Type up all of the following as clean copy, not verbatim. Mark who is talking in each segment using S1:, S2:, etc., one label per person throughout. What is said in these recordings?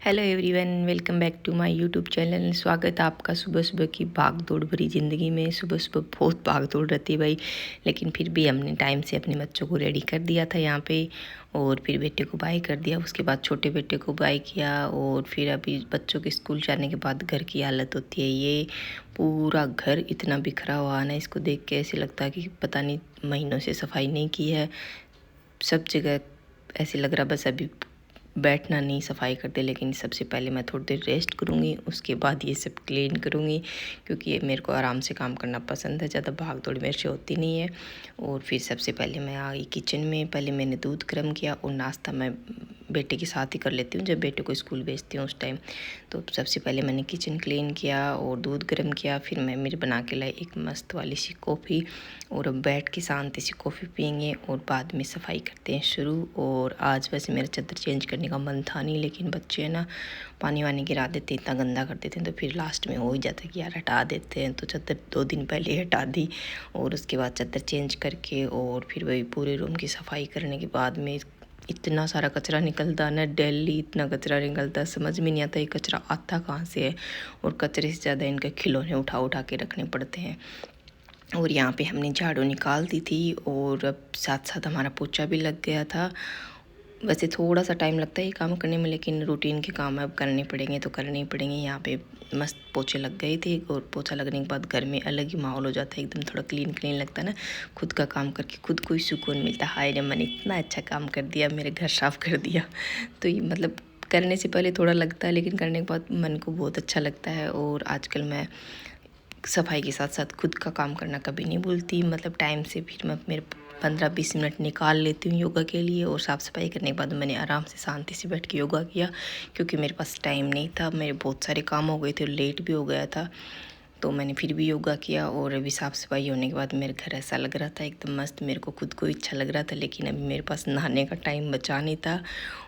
S1: Hello everyone, welcome back to my YouTube channel. स्वागत है आपका सुबह सुबह की भाग दौड़ भरी ज़िंदगी में। सुबह सुबह बहुत भाग दौड़ रहती है भाई, लेकिन फिर भी हमने टाइम से अपने बच्चों को रेडी कर दिया था यहाँ पे, और फिर बेटे को बाय कर दिया। उसके बाद छोटे बेटे को बाय किया, और फिर अभी बच्चों के स्कूल जाने के बाद घर की हालत होती है ये। पूरा घर इतना बिखरा हुआ है ना, इसको देख के ऐसे लगता है कि पता नहीं महीनों से सफाई नहीं की है। सब जगह ऐसे लग रहा बस अभी बैठना नहीं सफाई करते, लेकिन सबसे पहले मैं थोड़ी देर रेस्ट करूँगी, उसके बाद ये सब क्लीन करूँगी, क्योंकि ये मेरे को आराम से काम करना पसंद है, ज़्यादा भाग दौड़ मेरे से होती नहीं है। और फिर सबसे पहले मैं आ गई किचन में। पहले मैंने दूध गर्म किया, और नाश्ता मैं बेटे के साथ ही कर लेती हूँ जब बेटे को स्कूल भेजती हूँ उस टाइम। तो सबसे पहले मैंने किचन क्लीन किया और दूध गर्म किया। फिर मैं मेरे बना के लाई एक मस्त वाली सी कॉफ़ी, और अब बैठ के शांति से कॉफ़ी पियेंगे और बाद में सफाई करते हैं शुरू। और आज वैसे मेरा चादर चेंज करने का मन था नहीं, लेकिन बच्चे है ना पानी वानी गिरा देते, इतना गंदा कर देते हैं, तो फिर लास्ट में हो ही जाता है कि यार हटा देते हैं। तो चादर 2 दिन पहले ही हटा दी, और उसके बाद चादर चेंज करके और फिर वही पूरे रूम की सफाई करने के बाद में इतना सारा कचरा निकलता ना, डेली इतना कचरा निकलता, समझ में नहीं आता ये कचरा आता कहाँ से है। और कचरे से ज़्यादा इनके खिलौने उठा उठा के रखने पड़ते हैं। और यहाँ पे हमने झाड़ू निकाल दी थी, और अब साथ साथ हमारा पोछा भी लग गया था। वैसे थोड़ा सा टाइम लगता है ये काम करने में, लेकिन रूटीन के काम अब करने पड़ेंगे तो करने ही पड़ेंगे। यहाँ पे मस्त पोछे लग गए थे, और पोछा लगने के बाद घर में अलग ही माहौल हो जाता है, एकदम थोड़ा क्लीन क्लीन लगता है ना। खुद का काम करके खुद को ही सुकून मिलता है, हाय रे मैंने इतना अच्छा काम कर दिया, मेरे घर साफ कर दिया। तो ये मतलब करने से पहले थोड़ा लगता है, लेकिन करने के बाद मन को बहुत अच्छा लगता है। और आजकल मैं सफाई के साथ साथ खुद का काम करना कभी नहीं भूलती। मतलब टाइम से फिर मैं मेरे 15-20 मिनट निकाल लेती हूँ योगा के लिए, और साफ़ सफाई करने के बाद मैंने आराम से शांति से बैठ के योगा किया, क्योंकि मेरे पास टाइम नहीं था, मेरे बहुत सारे काम हो गए थे, लेट भी हो गया था। तो मैंने फिर भी योगा किया, और अभी साफ़ सफाई होने के बाद मेरे घर ऐसा लग रहा था एकदम मस्त, मेरे को खुद को इच्छा लग रहा था। लेकिन अभी मेरे पास नहाने का टाइम बचा नहीं था,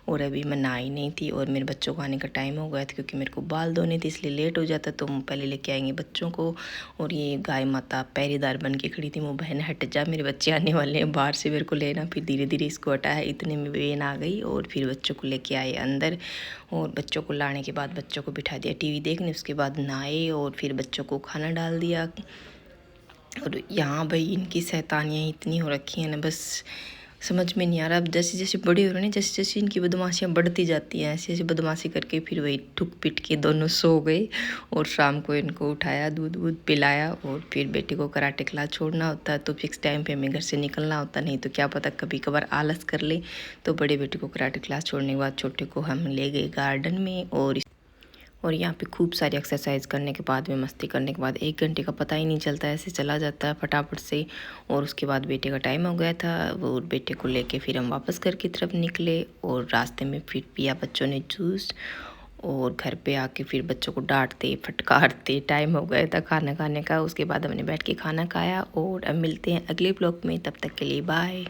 S1: और अभी मैं नहाई नहीं थी, और मेरे बच्चों को आने का टाइम हो गया था, क्योंकि मेरे को बाल धोने थे, इसलिए लेट हो जाता। तो हम पहले लेके आएंगे बच्चों को। और ये गाय माता पहरेदार बन के खड़ी थी, वो बहन हट जा, मेरे बच्चे आने वाले हैं बाहर से मेरे को लेना। फिर धीरे धीरे इसको हटाया, इतने में बहन आ गई, और फिर बच्चों को लेके आए अंदर। और बच्चों को लाने के बाद बच्चों को बिठा दिया टीवी देखने, उसके बाद नहाए, और फिर बच्चों को खाना डाल दिया। और यहाँ भाई इनकी शैतानियाँ इतनी हो रखी हैं ना, बस समझ में नहीं आ रहा। अब जैसे जैसे बड़े हो रहे हैं, जैसे जैसे इनकी बदमाशियाँ बढ़ती जाती हैं, ऐसे ऐसे बदमाशी करके फिर वही ठुक पिट के दोनों सो गए। और शाम को इनको उठाया, दूध वूध पिलाया, और फिर बेटे को कराटे क्लास छोड़ना होता है, तो फिक्स टाइम पे हमें घर से निकलना होता, नहीं तो क्या पता कभी कभार आलस कर ले। तो बड़े बेटे को कराटे क्लास छोड़ने के बाद छोटे को हम ले गए गार्डन में, और यहाँ पे खूब सारी एक्सरसाइज करने के बाद में, मस्ती करने के बाद 1 घंटे का पता ही नहीं चलता, ऐसे चला जाता है फटाफट से। और उसके बाद बेटे का टाइम हो गया था, वो बेटे को लेके फिर हम वापस घर की तरफ निकले, और रास्ते में फिर पिया बच्चों ने जूस। और घर पे आके फिर बच्चों को डांटते फटकारते टाइम हो गया था खाना खाने का। उसके बाद हमने बैठ के खाना खाया, और अब मिलते हैं अगले ब्लॉग में, तब तक के लिए बाय।